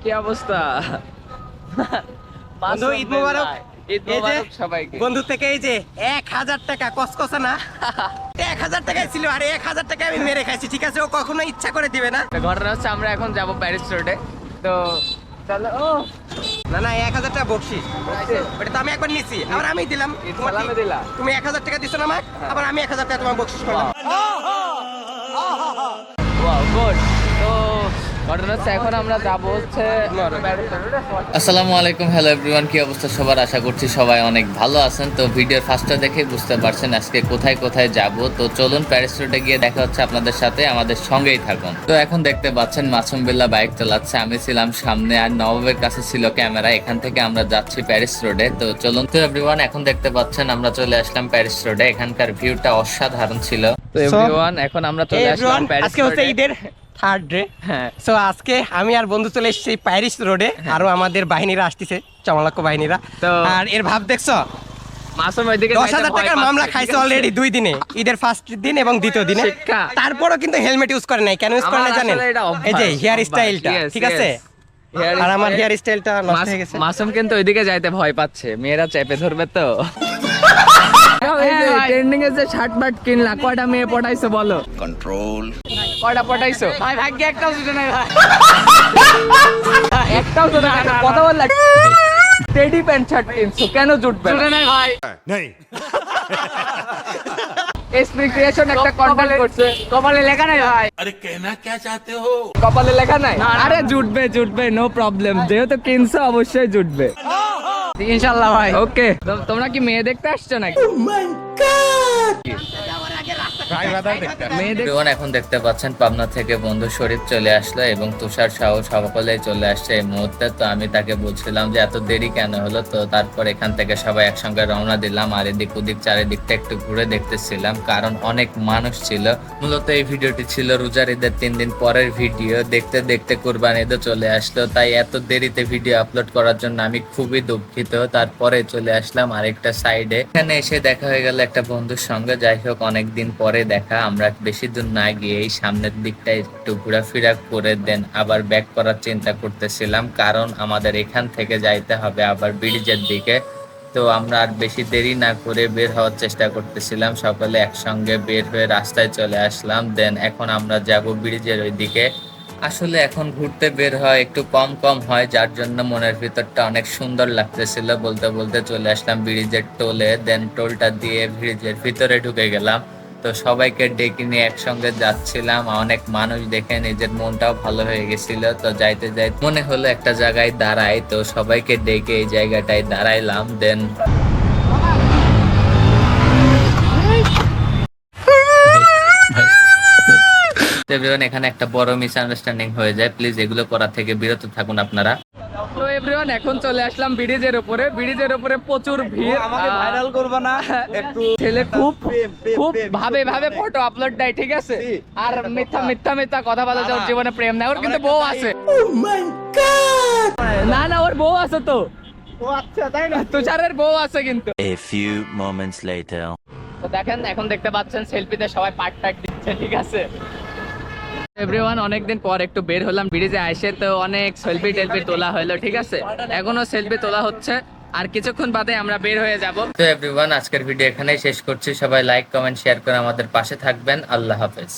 কি অবস্থা? বন্ধু ঈদ মোবারক। ঈদ মোবারক সবাইকে। বন্ধু থেকে এই যে 1000 টাকা কসকসা না 1000 টাকায় ছিল আর 1000 টাকা আমি মেরে খাইছি, ঠিক আছে? ও কখনো ইচ্ছা করে দিবে না। ঘটনা হচ্ছে আমরা এখন যাব প্যারিস রোডে, তো চলো। ও না না 1000 টাকা বকশিস, ওটা তো আমি একবার নিছি, আবার আমি দিলাম। সালামে দিলা। তুমি 1000 টাকা দিছো না আমাকে, আবার আমি 1000 টাকা তোমার বকশিস করলাম। Wow good. তো ঘটনা হচ্ছে এখন আমরা যাব হচ্ছে প্যারিস রোডে। আসসালামু আলাইকুম, হ্যালো এভরিওয়ান, কি অবস্থা সবার? আশা করছি সবাই অনেক ভালো আছেন। তো ভিডিওর ফার্স্টটা দেখে বুঝতে পারছেন আজকে কোথায় কোথায় যাব। তো চলুন প্যারিস রোডে গিয়ে দেখা হচ্ছে আপনাদের সাথে, আমাদের সঙ্গেই থাকুন। তো এখন দেখতে পাচ্ছেন মাসুম বিল্লাহ বাইক চালাচ্ছে, আমি ছিলাম সামনে আর নবাবের কাছে ছিল ক্যামেরা। এখান থেকে আমরা যাচ্ছি প্যারিস রোডে। তো চলুন। তো এভরিওয়ান এখন দেখতে পাচ্ছেন আমরা চলে আসলাম প্যারিস রোডে। এখানকার ভিউটা অসাধারণ ছিল। তো এভরিওয়ান এখন আমরা চলে আসলাম প্যারিস আজকে হচ্ছে রোডে। ঈদের থার্ড ডে। হ্যাঁ। সো আজকে আমি আর বন্ধু চলে এসেছি প্যারিস রোডে, আরো আমাদের বাহিনীরা আসতেছে, চমলাক্ষ বাহিনীরা। তো আর এর ভাব দেখছো, মাসুম ওইদিকে 10,000 টাকার মামলা খাইছে অলরেডি 2 দিনে, ঈদের ফার্স্ট দিন এবং দ্বিতীয় দিনে। শিক্ষা। তারপরও কিন্তু হেলমেট ইউজ করে নাই। কেন ইউজ করে না আমার জানেন? আসলে এটা অভ্যাস, এই যে হেয়ার অভ্যাস। স্টাইলটা, Yes, ঠিক আছে? Hair আর আমার style- হেয়ার স্টাইলটা নষ্ট হয়ে গেছে। মাসুম কিন্তু ওইদিকে যাইতে ভয় পাচ্ছে, মেয়েরা চেপে ধরবে তো। ট্রেন্ডিং এ যে শার্ট বাট কিনলা, কয়টা মেয়ে পটাইছো বলো? কন্ট্রোল। কয়টা পটাইছো? ভাই ভাগ্যে একটাও জুটে নাই ভাই। একটাও জুটে নাই, কথা বললা। টেডি প্যান্ট শার্ট কিনছো, কেন জুটবে? জুটে নাই ভাই। नहीं এসপি ক্রিয়েশন একটা কন্টেন্ট করছে, কপালে লেখা নাই ভাই। अरे कहना क्या चाहते हो? কপালে লেখা নাই? আরে জুটবে জুটবে, নো প্রবলেম, যেহেতু কিনছো অবশ্যই জুটবে ইনশাআল্লাহ ভাই। ওকে। তোমরা কি মেয়ে দেখতে আসছো নাকি? মেয়ে দেখ। এভরিওয়ান এখন দেখতে পাচ্ছেন পাবনা থেকে বন্ধু শরীফ চলে আসলো এবং তুষার সহ সকলেই চলে আসছে এই মুহূর্তে। তো আমি তাকে বলছিলাম যে এত দেরি কেন হলো। তো তারপর এখান থেকে সবাই একসঙ্গে রওনা দিলাম আর এদিক ওদিক চারিদিকটা একটু ঘুরে দেখতেছিলাম, কারণ অনেক মানুষ ছিল। মূলত এই ভিডিওটি ছিল রোজার ঈদের 3 দিন পরের ভিডিও। দেখতে দেখতে কুরবানি ঈদও চলে আসলো, তাই এত দেরিতে ভিডিও আপলোড করার জন্য আমি খুবই দুঃখিত। তারপরে চলে আসলাম আরেকটা সাইডে, এখানে এসে দেখা হয়ে গেল একটা বন্ধুর সঙ্গে। যাই হোক অনেকদিন পরে দেখা। আমরা বেশি দূর না গিয়ে এই সামনের দিকটা একটু ঘোরাফেরা করে দেন আবার ব্যাক করার চিন্তা করতেছিলাম, কারণ আমাদের এখান থেকে যাইতে হবে আবার ব্রিজের দিকে। তো আমরা আর বেশি দেরি না করে বের হওয়ার চেষ্টা করতেছিলাম, সকলে একসঙ্গে বের হয়ে রাস্তায় চলে আসলাম। দেন এখন আমরা যাব ব্রিজের ওই দিকে। আসলে এখন ঘুরতে বের হয় একটু কম কম হয়, যার জন্য মনের ভিতরটা অনেক সুন্দর লাগতেছিল। বলতে বলতে চলে আসলাম ব্রিজের টোলে। দেন টোলটা দিয়ে ব্রিজের ভিতরে ঢুকে গেলাম। তো সবাইকে ডেকে নিয়ে একসঙ্গে যাচ্ছিলাম, অনেক মানুষ দেখে নিজের মনটাও ভালো হয়ে গেছিল। তো যাইতে যাইতে মনে হলো একটা জায়গায় দাঁড়াই, তো সবাইকে ডেকে এই জায়গাটায় দাঁড়াইলাম। দেন এখানে একটা বড় মিসআন্ডারস্ট্যান্ডিং হয়ে যায়, প্লিজ এগুলো করা থেকে বিরত থাকুন আপনারা। তো এভরিওয়ান এখন চলে আসলাম ব্রিজের উপরে। ব্রিজের উপরে প্রচুর ভিড়। আমাকে ভাইরাল করবে না একটু? ছেলে খুব খুব ভাবে ভাবে ফটো আপলোড দেয়, ঠিক আছে? আর মিথ্যা মিথ্যা মিথ্যা কথা বলে যে ওর জীবনে প্রেম নাই। ওর কিন্তু বউ আছে। না না, ওর বউ আছে তো। ও আচ্ছা, তাই না? তুষারের বউ আছে কিন্তু। A few moments later. তো দেখেন এখন দেখতে পাচ্ছেন সেলফিতে সবাই পার্ট দিচ্ছে, ঠিক আছে? এভরিওয়ান অনেকদিন পর একটু বের হলাম ব্রিজে আইসে, তো অনেক সেলফি টেলফি তোলা হলো, ঠিক আছে? এখনো সেলফি তোলা হচ্ছে, আর কিছুক্ষণ বাদে আমরা বের হয়ে যাব। তো এভরিওয়ান আজকের ভিডিও এখানেই শেষ করছি। সবাই লাইক কমেন্ট শেয়ার করে আমাদের পাশে থাকবেন। আল্লাহ হাফেজ।